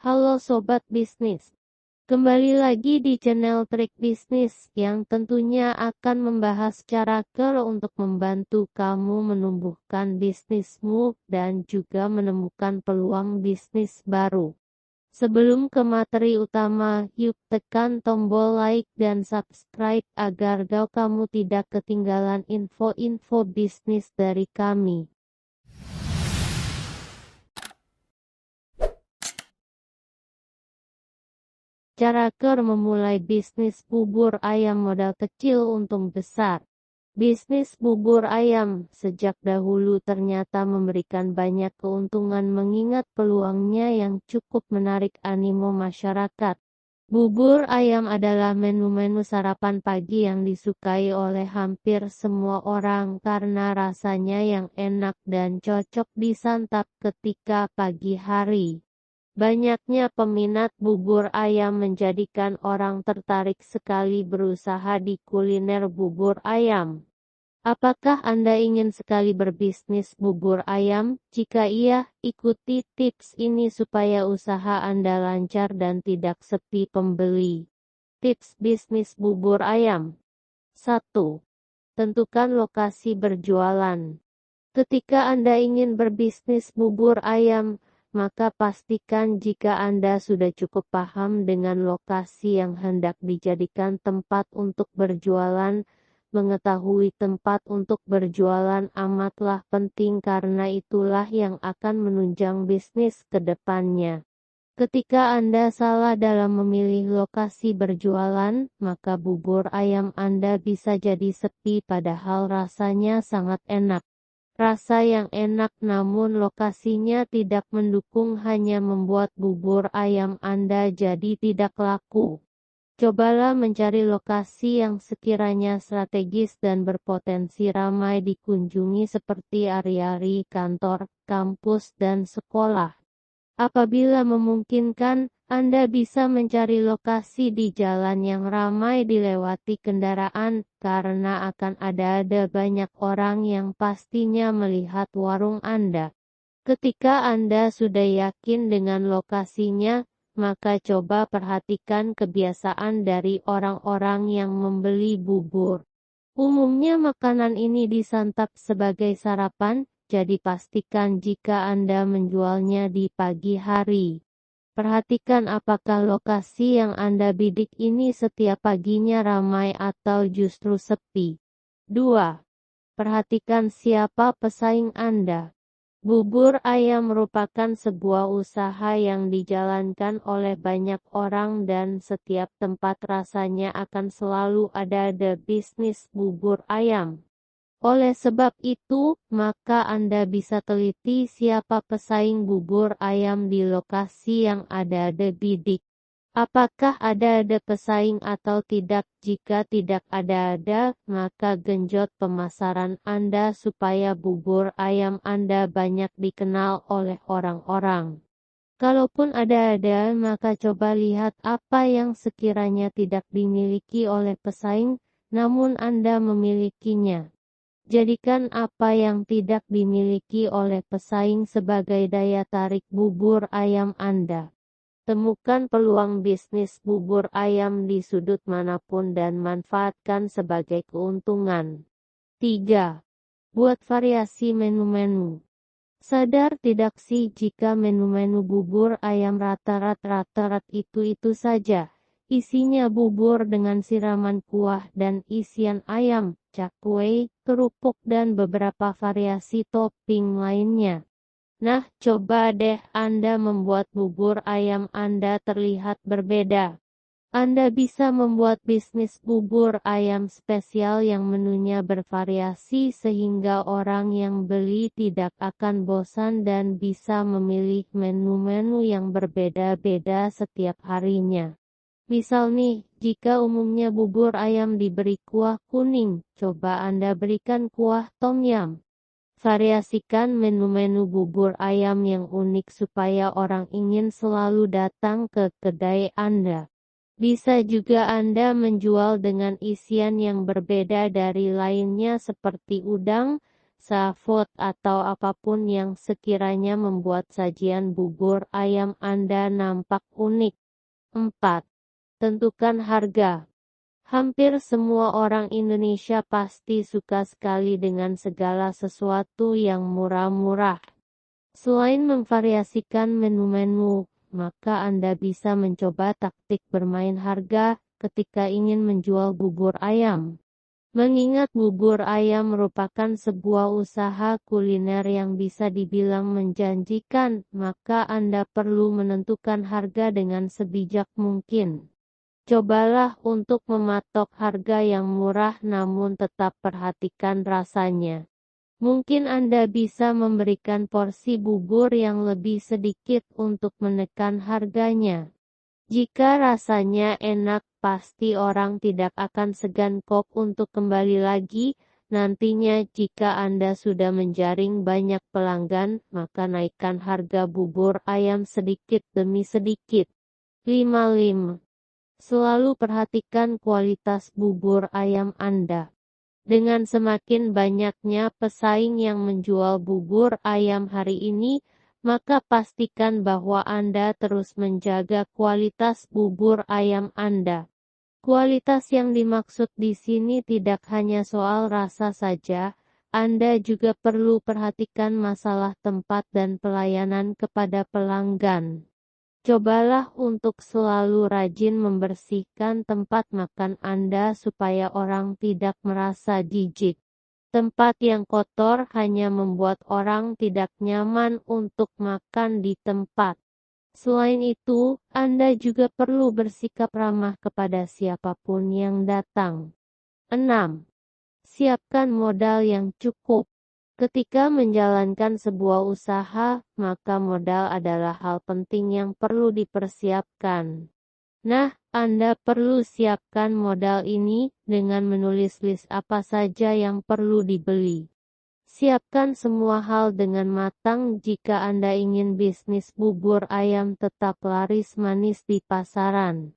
Halo Sobat Bisnis, kembali lagi di channel Trik Bisnis yang tentunya akan membahas cara untuk membantu kamu menumbuhkan bisnismu dan juga menemukan peluang bisnis baru. Sebelum ke materi utama, yuk tekan tombol like dan subscribe agar kamu tidak ketinggalan info-info bisnis dari kami. Cara memulai bisnis bubur ayam modal kecil untung besar. Bisnis bubur ayam sejak dahulu ternyata memberikan banyak keuntungan mengingat peluangnya yang cukup menarik animo masyarakat. Bubur ayam adalah menu-menu sarapan pagi yang disukai oleh hampir semua orang karena rasanya yang enak dan cocok disantap ketika pagi hari. Banyaknya peminat bubur ayam menjadikan orang tertarik sekali berusaha di kuliner bubur ayam. Apakah Anda ingin sekali berbisnis bubur ayam? Jika iya, ikuti tips ini supaya usaha Anda lancar dan tidak sepi pembeli. Tips bisnis bubur ayam. 1. Tentukan lokasi berjualan. Ketika Anda ingin berbisnis bubur ayam, maka pastikan jika Anda sudah cukup paham dengan lokasi yang hendak dijadikan tempat untuk berjualan. Mengetahui tempat untuk berjualan amatlah penting karena itulah yang akan menunjang bisnis ke depannya. Ketika Anda salah dalam memilih lokasi berjualan, maka bubur ayam Anda bisa jadi sepi padahal rasanya sangat enak. Rasa yang enak namun lokasinya tidak mendukung hanya membuat bubur ayam Anda jadi tidak laku. Cobalah mencari lokasi yang sekiranya strategis dan berpotensi ramai dikunjungi seperti area kantor, kampus, dan sekolah. Apabila memungkinkan, Anda bisa mencari lokasi di jalan yang ramai dilewati kendaraan, karena akan ada banyak orang yang pastinya melihat warung Anda. Ketika Anda sudah yakin dengan lokasinya, maka coba perhatikan kebiasaan dari orang-orang yang membeli bubur. Umumnya makanan ini disantap sebagai sarapan, jadi pastikan jika Anda menjualnya di pagi hari. Perhatikan apakah lokasi yang Anda bidik ini setiap paginya ramai atau justru sepi. 2. Perhatikan siapa pesaing Anda. Bubur ayam merupakan sebuah usaha yang dijalankan oleh banyak orang dan setiap tempat rasanya akan selalu ada bisnis bubur ayam. Oleh sebab itu, maka Anda bisa teliti siapa pesaing bubur ayam di lokasi yang ada bidik. Apakah ada pesaing atau tidak? Jika tidak ada, maka genjot pemasaran Anda supaya bubur ayam Anda banyak dikenal oleh orang-orang. Kalaupun ada, maka coba lihat apa yang sekiranya tidak dimiliki oleh pesaing, namun Anda memilikinya. Jadikan apa yang tidak dimiliki oleh pesaing sebagai daya tarik bubur ayam Anda. Temukan peluang bisnis bubur ayam di sudut manapun dan manfaatkan sebagai keuntungan. 3. Buat variasi menu-menu. Sadar tidak sih jika menu-menu bubur ayam rata-rata itu saja. Isinya bubur dengan siraman kuah dan isian ayam, cakwe, kerupuk dan beberapa variasi topping lainnya. Nah, coba deh Anda membuat bubur ayam Anda terlihat berbeda. Anda bisa membuat bisnis bubur ayam spesial yang menunya bervariasi sehingga orang yang beli tidak akan bosan dan bisa memilih menu-menu yang berbeda-beda setiap harinya. Misal nih, jika umumnya bubur ayam diberi kuah kuning, coba Anda berikan kuah tom yum. Variasikan menu-menu bubur ayam yang unik supaya orang ingin selalu datang ke kedai Anda. Bisa juga Anda menjual dengan isian yang berbeda dari lainnya seperti udang, seafood atau apapun yang sekiranya membuat sajian bubur ayam Anda nampak unik. 4. Tentukan harga. Hampir semua orang Indonesia pasti suka sekali dengan segala sesuatu yang murah-murah. Selain memvariasikan menu-menu, maka Anda bisa mencoba taktik bermain harga ketika ingin menjual bubur ayam. Mengingat bubur ayam merupakan sebuah usaha kuliner yang bisa dibilang menjanjikan, maka Anda perlu menentukan harga dengan sebijak mungkin. Cobalah untuk mematok harga yang murah namun tetap perhatikan rasanya. Mungkin Anda bisa memberikan porsi bubur yang lebih sedikit untuk menekan harganya. Jika rasanya enak, pasti orang tidak akan segan kok untuk kembali lagi. Nantinya jika Anda sudah menjaring banyak pelanggan, maka naikkan harga bubur ayam sedikit demi sedikit. 5. Selalu perhatikan kualitas bubur ayam Anda. Dengan semakin banyaknya pesaing yang menjual bubur ayam hari ini, maka pastikan bahwa Anda terus menjaga kualitas bubur ayam Anda. Kualitas yang dimaksud di sini tidak hanya soal rasa saja, Anda juga perlu perhatikan masalah tempat dan pelayanan kepada pelanggan. Cobalah untuk selalu rajin membersihkan tempat makan Anda supaya orang tidak merasa jijik. Tempat yang kotor hanya membuat orang tidak nyaman untuk makan di tempat. Selain itu, Anda juga perlu bersikap ramah kepada siapapun yang datang. 6. Siapkan modal yang cukup. Ketika menjalankan sebuah usaha, maka modal adalah hal penting yang perlu dipersiapkan. Nah, Anda perlu siapkan modal ini dengan menulis list apa saja yang perlu dibeli. Siapkan semua hal dengan matang jika Anda ingin bisnis bubur ayam tetap laris manis di pasaran.